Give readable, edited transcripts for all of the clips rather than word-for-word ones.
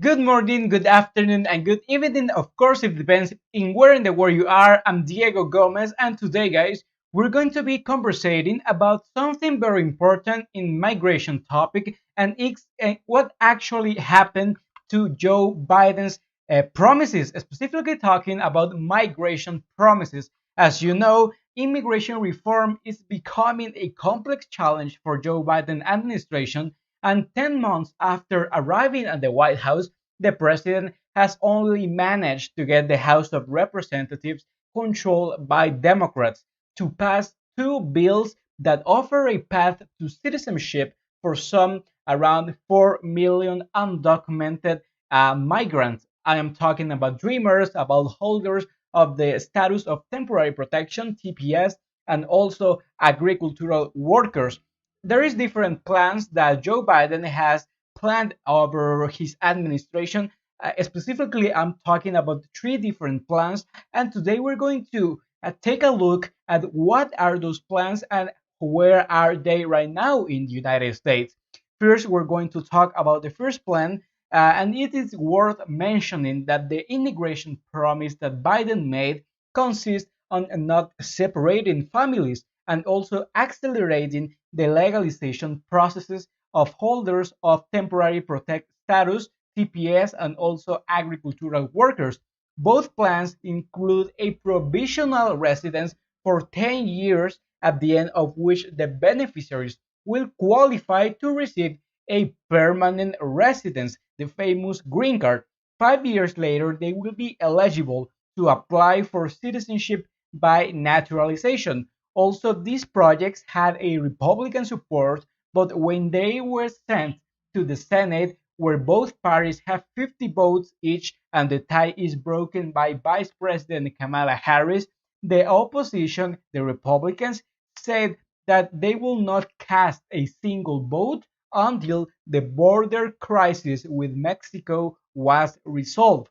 Good morning, good afternoon, and good evening. Of course, it depends in where in the world you are. I'm Diego Gomez, and today, guys, we're going to be conversating about something very important in migration topic, and it's what actually happened to Joe Biden's promises, specifically talking about migration promises. As you know, immigration reform is becoming a complex challenge for Joe Biden administration, and 10 months after arriving at the White House, the president has only managed to get the House of Representatives controlled by Democrats to pass two bills that offer a path to citizenship for some around 4 million undocumented migrants. I am talking about dreamers, about holders of the status of temporary protection, TPS, and also agricultural workers. There is different plans that Joe Biden has planned over his administration. Specifically, I'm talking about three different plans, and today we're going to take a look at what are those plans and where are they right now in the United States. First, we're going to talk about the first plan, and it is worth mentioning that the immigration promise that Biden made consists on not separating families and also accelerating the legalization processes of holders of temporary protect status, TPS, and also agricultural workers. Both plans include a provisional residence for 10 years, at the end of which the beneficiaries will qualify to receive a permanent residence, the famous green card. 5 years later, they will be eligible to apply for citizenship by naturalization. Also, these projects had a Republican support, but when they were sent to the Senate, where both parties have 50 votes each and the tie is broken by Vice President Kamala Harris, the opposition, the Republicans, said that they will not cast a single vote until the border crisis with Mexico was resolved.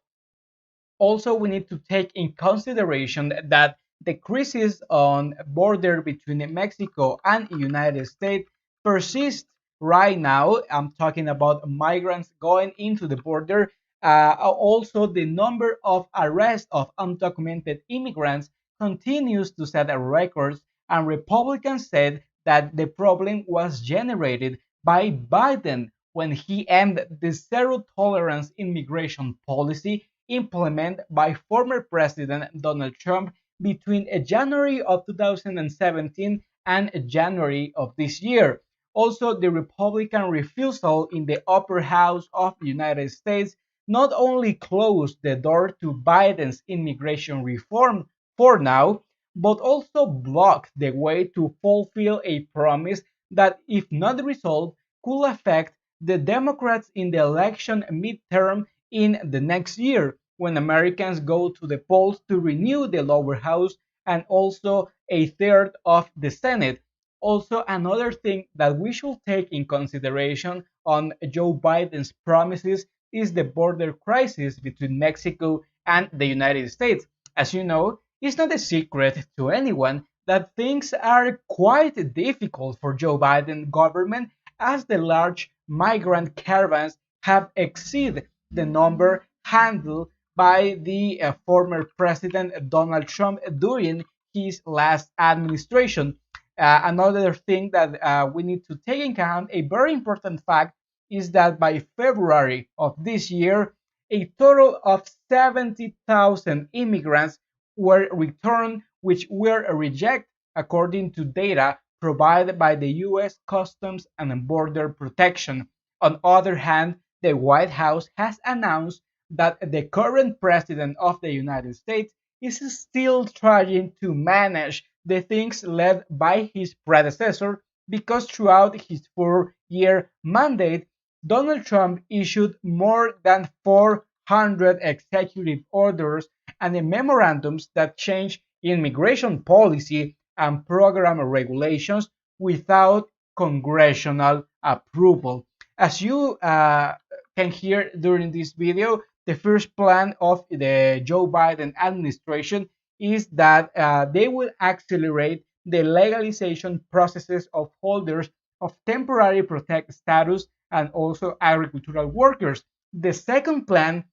Also, we need to take in consideration that the crisis on border between Mexico and the United States persists right now. I'm talking about migrants going into the border. Also, the number of arrests of undocumented immigrants continues to set a record, and Republicans said that the problem was generated by Biden when he ended the zero tolerance immigration policy implemented by former President Donald Trump between January of 2017 and January of this year. Also, the Republican refusal in the upper house of the United States not only closed the door to Biden's immigration reform for now, but also blocked the way to fulfill a promise that, if not resolved, could affect the Democrats in the election midterm in the next year when Americans go to the polls to renew the lower house and also a third of the Senate. Also, another thing that we should take in consideration on Joe Biden's promises is the border crisis between Mexico and the United States. As you know, it's not a secret to anyone that things are quite difficult for Joe Biden government as the large migrant caravans have exceeded the number handled by the former President Donald Trump during his last administration. Another thing that we need to take into account, a very important fact, is that by February of this year, a total of 70,000 immigrants were returned, which were rejected according to data provided by the U.S. Customs and Border Protection. On the other hand, the White House has announced that the current president of the United States is still trying to manage the things led by his predecessor because throughout his 4 year mandate, Donald Trump issued more than 400 executive orders and memorandums that change immigration policy and program regulations without congressional approval. As you can hear during this video, the first plan of the Joe Biden administration is that they will accelerate the legalization processes of holders of temporary protect status and also agricultural workers. The second plan,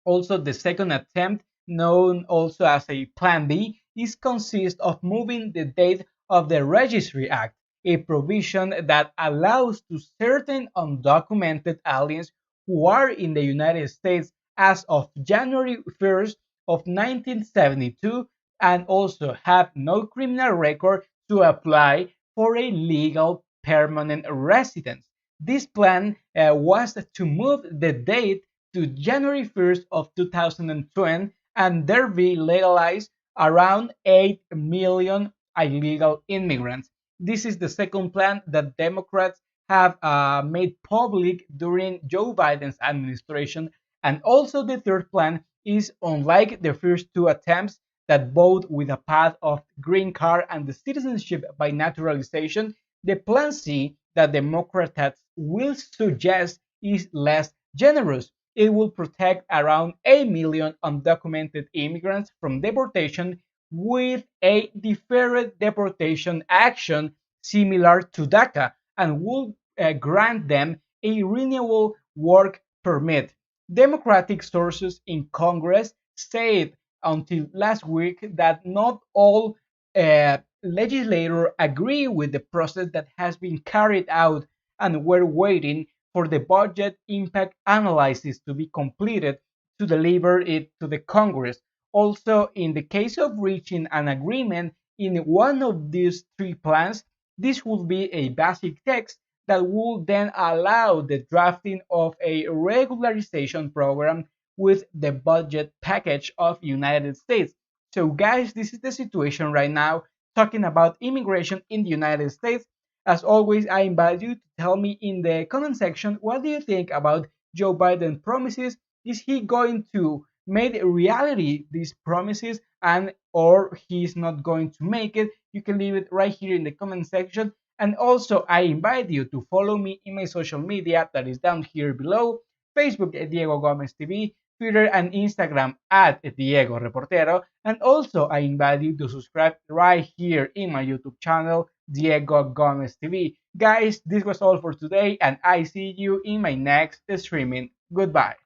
also, the second attempt, known also as a Plan B, is consists of moving the date of the Registry Act, a provision that allows to certain undocumented aliens who are in the United States as of January 1st of 1972 and also have no criminal record to apply for a legal permanent residence. This plan was to move the date to January 1st of 2020 and thereby legalize around 8 million illegal immigrants. This is the second plan that Democrats have made public during Joe Biden's administration. And also the third plan is, unlike the first two attempts that vote with a path of green card and the citizenship by naturalization, the plan C that Democrats will suggest is less generous. It will protect around 8 million undocumented immigrants from deportation with a deferred deportation action similar to DACA and will grant them a renewable work permit. Democratic sources in Congress said until last week that not all legislators agree with the process that has been carried out, and we're waiting for the budget impact analysis to be completed to deliver it to the Congress. Also, in the case of reaching an agreement in one of these three plans, this would be a basic text that would then allow the drafting of a regularization program with the budget package of United States. So guys, this is the situation right now talking about immigration in the United States. As always, I invite you to tell me in the comment section what do you think about Joe Biden promises. Is he going to make reality these promises and or he's not going to make it? You can leave it right here in the comment section. And also, I invite you to follow me in my social media that is down here below. Facebook at Diego Gomez TV, Twitter and Instagram at Diego Reportero. And also, I invite you to subscribe right here in my YouTube channel, Diego Gomez TV. Guys, this was all for today, and I see you in my next streaming. Goodbye.